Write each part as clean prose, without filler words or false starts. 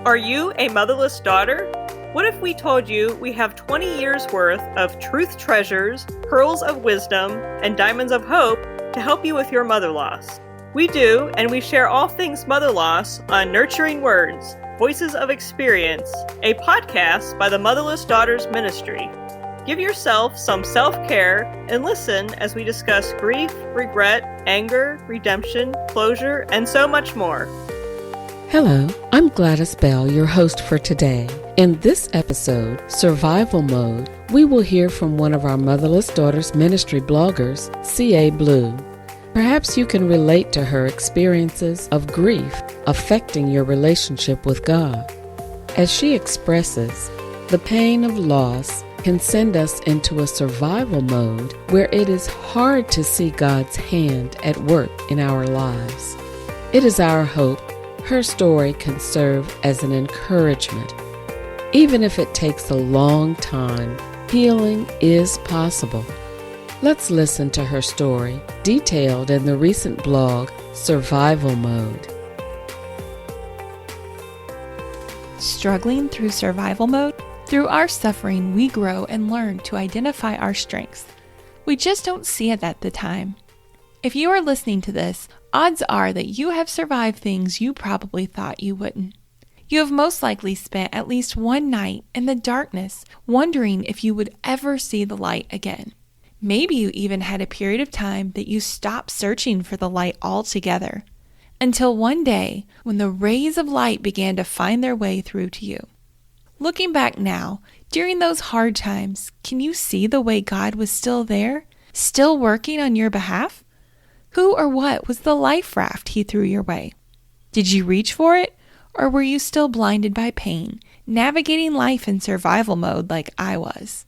Are you a motherless daughter? What if we told you we have 20 years worth of truth treasures, pearls of wisdom, and diamonds of hope to help you with your mother loss? We do, and we share all things mother loss on Nurturing Words, Voices of Experience, a podcast by the Motherless Daughters Ministry. Give yourself some self-care and listen as we discuss grief, regret, anger, redemption, closure, and so much more. Hello, I'm Gladys Bell, your host for today. In this episode, Survival Mode, we will hear from one of our Motherless Daughters Ministry bloggers, C.A. Bleu. Perhaps you can relate to her experiences of grief affecting your relationship with God. As she expresses, the pain of loss can send us into a survival mode where it is hard to see God's hand at work in our lives. It is our hope her story can serve as an encouragement. Even if it takes a long time, healing is possible. Let's listen to her story, detailed in the recent blog, Survival Mode. Struggling through survival mode? Through our suffering, we grow and learn to identify our strengths. We just don't see it at the time. If you are listening to this, odds are that you have survived things you probably thought you wouldn't. You have most likely spent at least one night in the darkness wondering if you would ever see the light again. Maybe you even had a period of time that you stopped searching for the light altogether, until one day when the rays of light began to find their way through to you. Looking back now, during those hard times, can you see the way God was still there, still working on your behalf? Who or what was the life raft he threw your way? Did you reach for it, or were you still blinded by pain, navigating life in survival mode like I was?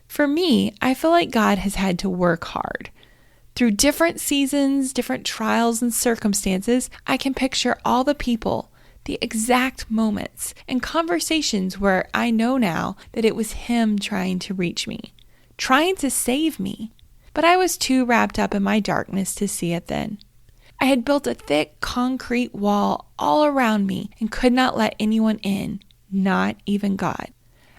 For me, I feel like God has had to work hard. Through different seasons, different trials and circumstances, I can picture all the people, the exact moments, and conversations where I know now that it was him trying to reach me, trying to save me. But I was too wrapped up in my darkness to see it then. I had built a thick concrete wall all around me and could not let anyone in, not even God.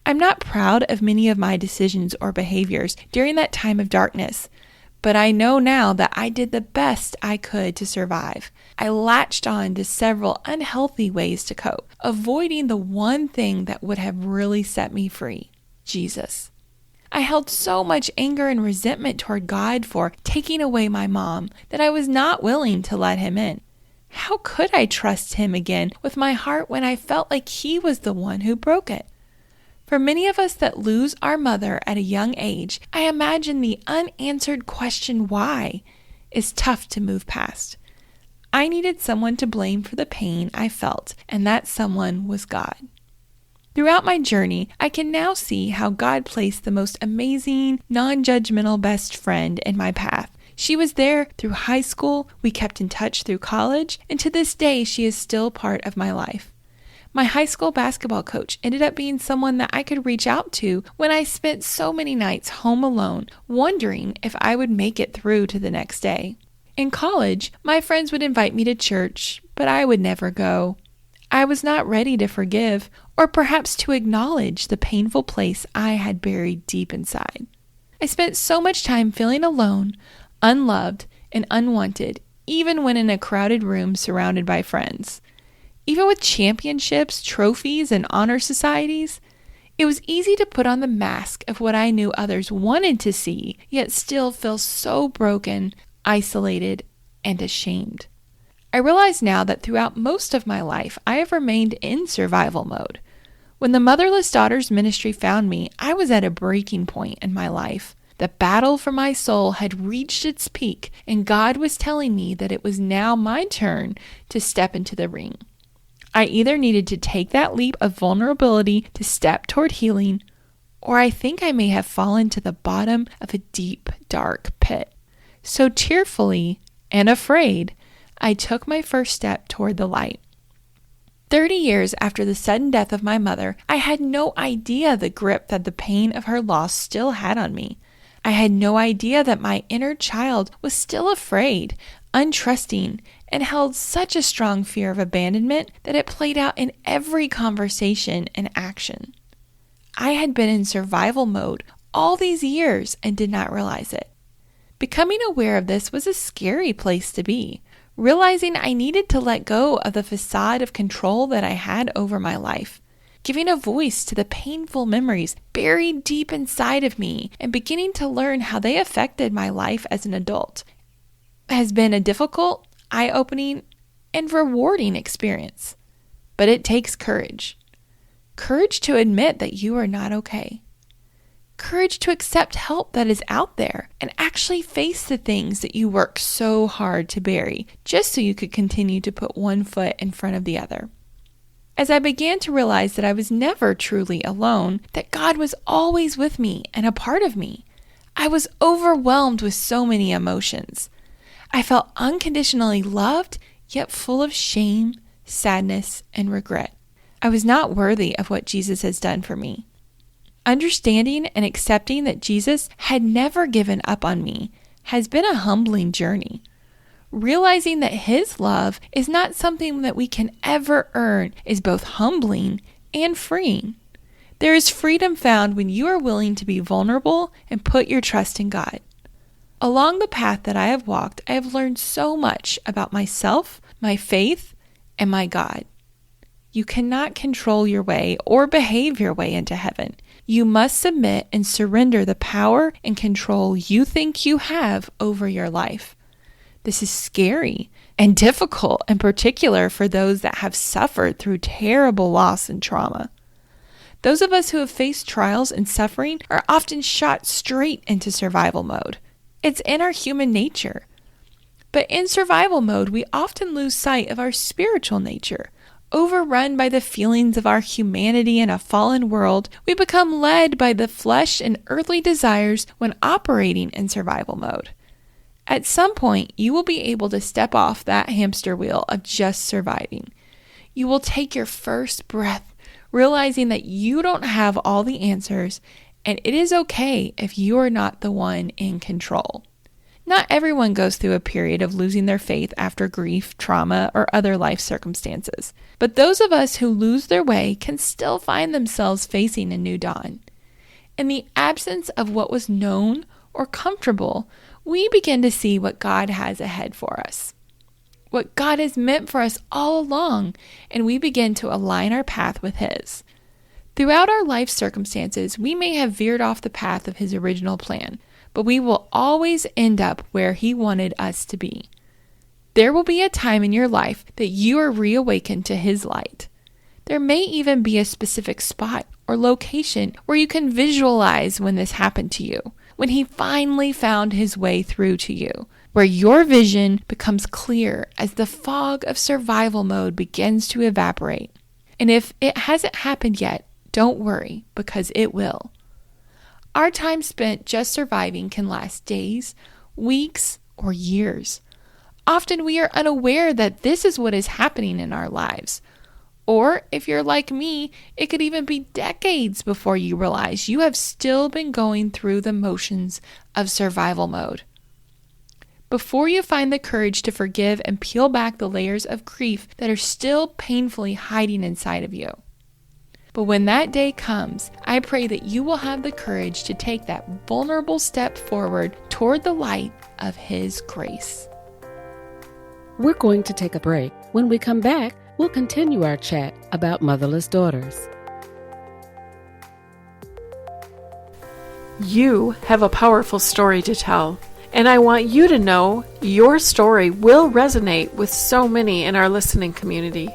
I'm not proud of many of my decisions or behaviors during that time of darkness, but I know now that I did the best I could to survive. I latched on to several unhealthy ways to cope, avoiding the one thing that would have really set me free, Jesus. I held so much anger and resentment toward God for taking away my mom that I was not willing to let him in. How could I trust him again with my heart when I felt like he was the one who broke it? For many of us that lose our mother at a young age, I imagine the unanswered question why is tough to move past. I needed someone to blame for the pain I felt, and that someone was God. Throughout my journey, I can now see how God placed the most amazing, non-judgmental best friend in my path. She was there through high school, we kept in touch through college, and to this day, she is still part of my life. My high school basketball coach ended up being someone that I could reach out to when I spent so many nights home alone, wondering if I would make it through to the next day. In college, my friends would invite me to church, but I would never go. I was not ready to forgive, or perhaps to acknowledge the painful place I had buried deep inside. I spent so much time feeling alone, unloved, and unwanted, even when in a crowded room surrounded by friends. Even with championships, trophies, and honor societies, it was easy to put on the mask of what I knew others wanted to see, yet still feel so broken, isolated, and ashamed. I realize now that throughout most of my life, I have remained in survival mode. When the Motherless Daughters Ministry found me, I was at a breaking point in my life. The battle for my soul had reached its peak, and God was telling me that it was now my turn to step into the ring. I either needed to take that leap of vulnerability to step toward healing, or I think I may have fallen to the bottom of a deep, dark pit. So tearfully and afraid, I took my first step toward the light. 30 years after the sudden death of my mother, I had no idea the grip that the pain of her loss still had on me. I had no idea that my inner child was still afraid, untrusting, and held such a strong fear of abandonment that it played out in every conversation and action. I had been in survival mode all these years and did not realize it. Becoming aware of this was a scary place to be, realizing I needed to let go of the facade of control that I had over my life, giving a voice to the painful memories buried deep inside of me and beginning to learn how they affected my life as an adult. It has been a difficult, eye-opening, and rewarding experience. But it takes courage. Courage to admit that you are not okay. Courage to accept help that is out there and actually face the things that you work so hard to bury just so you could continue to put one foot in front of the other. As I began to realize that I was never truly alone, that God was always with me and a part of me, I was overwhelmed with so many emotions. I felt unconditionally loved, yet full of shame, sadness, and regret. I was not worthy of what Jesus has done for me. Understanding and accepting that Jesus had never given up on me has been a humbling journey. Realizing that His love is not something that we can ever earn is both humbling and freeing. There is freedom found when you are willing to be vulnerable and put your trust in God. Along the path that I have walked, I have learned so much about myself, my faith, and my God. You cannot control your way or behave your way into heaven. You must submit and surrender the power and control you think you have over your life. This is scary and difficult, in particular for those that have suffered through terrible loss and trauma. Those of us who have faced trials and suffering are often shot straight into survival mode. It's in our human nature. But in survival mode, we often lose sight of our spiritual nature. Overrun by the feelings of our humanity in a fallen world, we become led by the flesh and earthly desires when operating in survival mode. At some point, you will be able to step off that hamster wheel of just surviving. You will take your first breath, realizing that you don't have all the answers, and it is okay if you are not the one in control. Not everyone goes through a period of losing their faith after grief, trauma, or other life circumstances. But those of us who lose their way can still find themselves facing a new dawn. In the absence of what was known or comfortable, we begin to see what God has ahead for us, what God has meant for us all along, and we begin to align our path with His. Throughout our life circumstances, we may have veered off the path of His original plan, but we will always end up where He wanted us to be. There will be a time in your life that you are reawakened to His light. There may even be a specific spot or location where you can visualize when this happened to you, when He finally found His way through to you, where your vision becomes clear as the fog of survival mode begins to evaporate. And if it hasn't happened yet, don't worry, because it will. Our time spent just surviving can last days, weeks, or years. Often we are unaware that this is what is happening in our lives. Or if you're like me, it could even be decades before you realize you have still been going through the motions of survival mode. Before you find the courage to forgive and peel back the layers of grief that are still painfully hiding inside of you. But when that day comes, I pray that you will have the courage to take that vulnerable step forward toward the light of His grace. We're going to take a break. When we come back, we'll continue our chat about motherless daughters. You have a powerful story to tell, and I want you to know your story will resonate with so many in our listening community.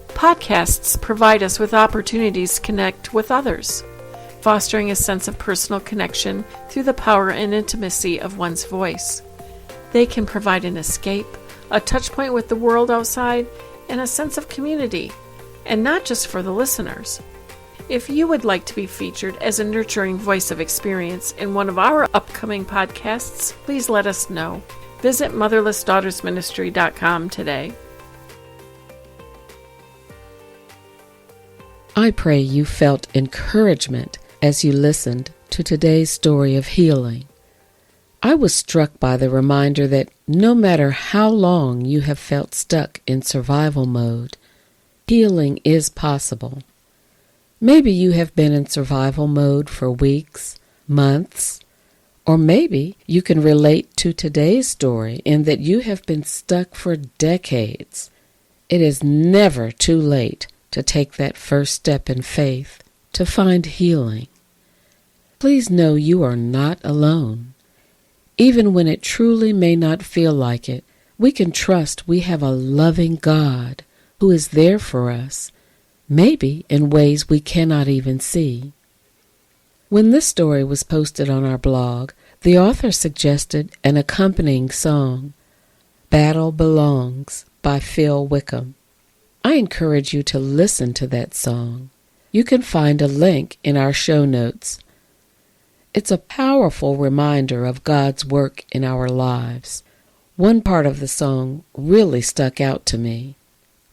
Podcasts provide us with opportunities to connect with others, fostering a sense of personal connection through the power and intimacy of one's voice. They can provide an escape, a touch point with the world outside, and a sense of community, and not just for the listeners. If you would like to be featured as a nurturing voice of experience in one of our upcoming podcasts, please let us know. Visit motherlessdaughtersministry.com today. I pray you felt encouragement as you listened to today's story of healing. I was struck by the reminder that no matter how long you have felt stuck in survival mode, healing is possible. Maybe you have been in survival mode for weeks, months, or maybe you can relate to today's story in that you have been stuck for decades. It is never too late to take that first step in faith to find healing. Please know you are not alone. Even when it truly may not feel like it, we can trust we have a loving God who is there for us, maybe in ways we cannot even see. When this story was posted on our blog, the author suggested an accompanying song, Battle Belongs by Phil Wickham. I encourage you to listen to that song. You can find a link in our show notes. It's a powerful reminder of God's work in our lives. One part of the song really stuck out to me.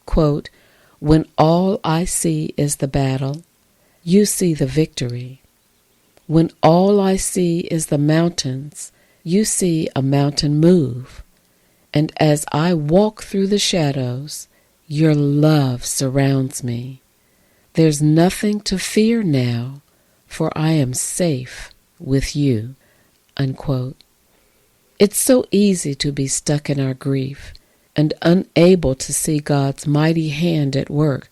Quote, "When all I see is the battle, you see the victory. When all I see is the mountains, you see a mountain move. And as I walk through the shadows, your love surrounds me. There's nothing to fear now, for I am safe with you." Unquote. It's so easy to be stuck in our grief and unable to see God's mighty hand at work.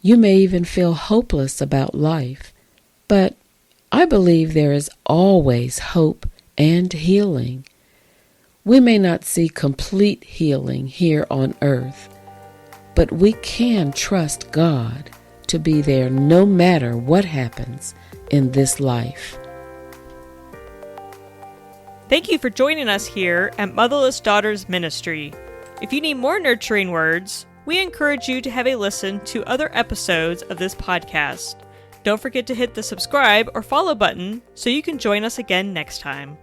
You may even feel hopeless about life, but I believe there is always hope and healing. We may not see complete healing here on earth, but we can trust God to be there no matter what happens in this life. Thank you for joining us here at Motherless Daughters Ministry. If you need more nurturing words, we encourage you to have a listen to other episodes of this podcast. Don't forget to hit the subscribe or follow button so you can join us again next time.